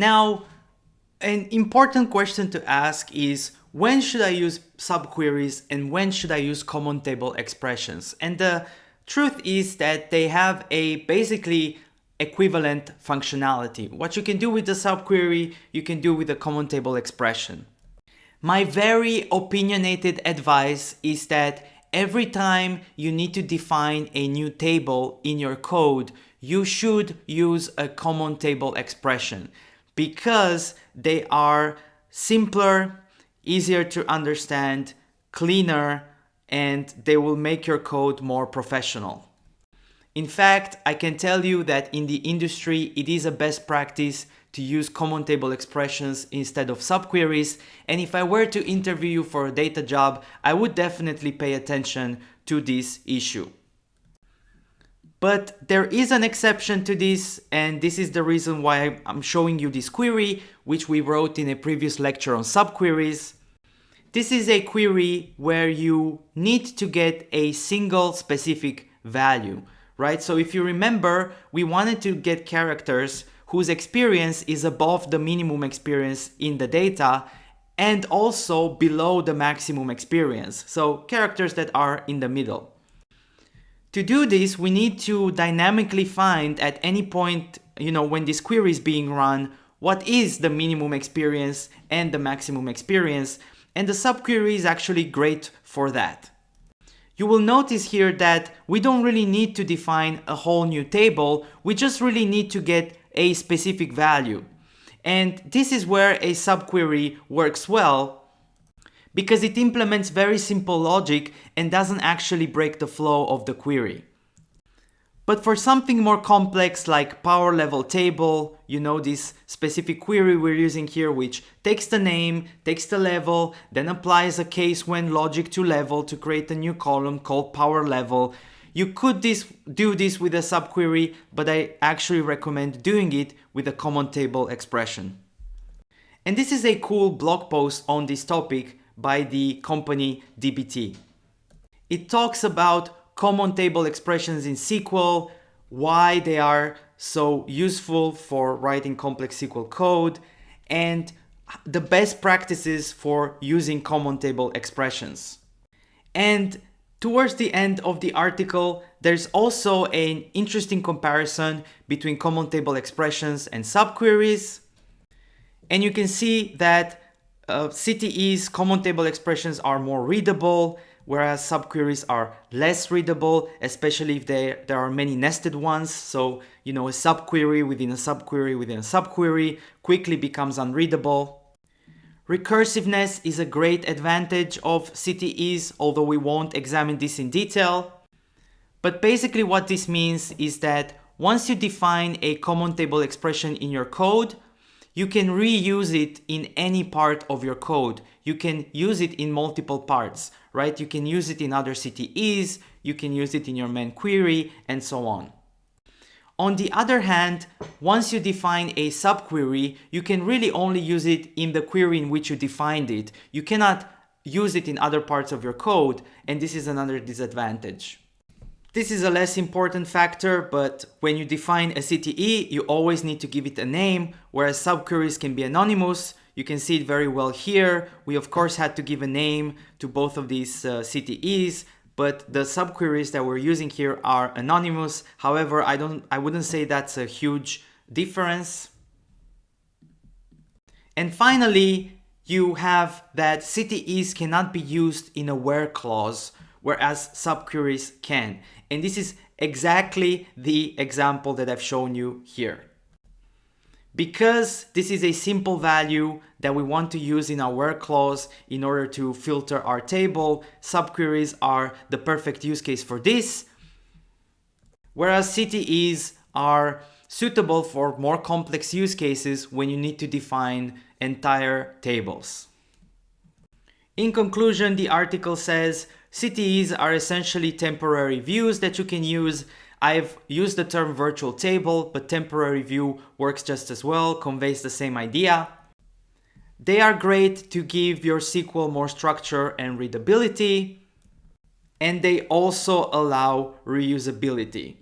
Now, an important question to ask is, when should I use subqueries and when should I use common table expressions? And the truth is that they have a basically equivalent functionality. What you can do with the subquery, you can do with the common table expression. My very opinionated advice is that every time you need to define a new table in your code, you should use a common table expression because they are simpler, easier to understand, cleaner, and they will make your code more professional. In fact, I can tell you that in the industry, it is a best practice to use common table expressions instead of subqueries. And if I were to interview you for a data job, I would definitely pay attention to this issue. But there is an exception to this, and this is the reason why I'm showing you this query, which we wrote in a previous lecture on subqueries. This is a query where you need to get a single specific value, right? So if you remember, we wanted to get characters whose experience is above the minimum experience in the data and also below the maximum experience. So characters that are in the middle. To do this, we need to dynamically find at any point, when this query is being run, what is the minimum experience and the maximum experience. And the subquery is actually great for that. You will notice here that we don't really need to define a whole new table. We just really need to get a specific value. And this is where a subquery works well because it implements very simple logic and doesn't actually break the flow of the query. But for something more complex like power level table, this specific query we're using here, which takes the name, takes the level, then applies a case when logic to level to create a new column called power level. You could do this with a subquery, but I actually recommend doing it with a common table expression. And this is a cool blog post on this topic by the company DBT. It talks about common table expressions in SQL, why they are so useful for writing complex SQL code, and the best practices for using common table expressions. And towards the end of the article, there's also an interesting comparison between common table expressions and subqueries. And you can see that CTE's common table expressions are more readable, whereas subqueries are less readable, especially if there are many nested ones. So, a subquery within a subquery within a subquery quickly becomes unreadable. Recursiveness is a great advantage of CTEs, although we won't examine this in detail. But basically what this means is that once you define a common table expression in your code, you can reuse it in any part of your code. You can use it in multiple parts, right? You can use it in other CTEs, you can use it in your main query, and so on. On the other hand, once you define a subquery, you can really only use it in the query in which you defined it. You cannot use it in other parts of your code, and this is another disadvantage. This is a less important factor, but when you define a CTE, you always need to give it a name, whereas subqueries can be anonymous. You can see it very well here. We of course had to give a name to both of these CTEs, but the subqueries that we're using here are anonymous. However, I wouldn't say that's a huge difference. And finally, you have that CTEs cannot be used in a where clause, whereas subqueries can. And this is exactly the example that I've shown you here. Because this is a simple value that we want to use in our where clause in order to filter our table, subqueries are the perfect use case for this, whereas CTEs are suitable for more complex use cases when you need to define entire tables. In conclusion, the article says CTEs are essentially temporary views that you can use. I've used the term virtual table, but temporary view works just as well, conveys the same idea. They are great to give your SQL more structure and readability, and they also allow reusability.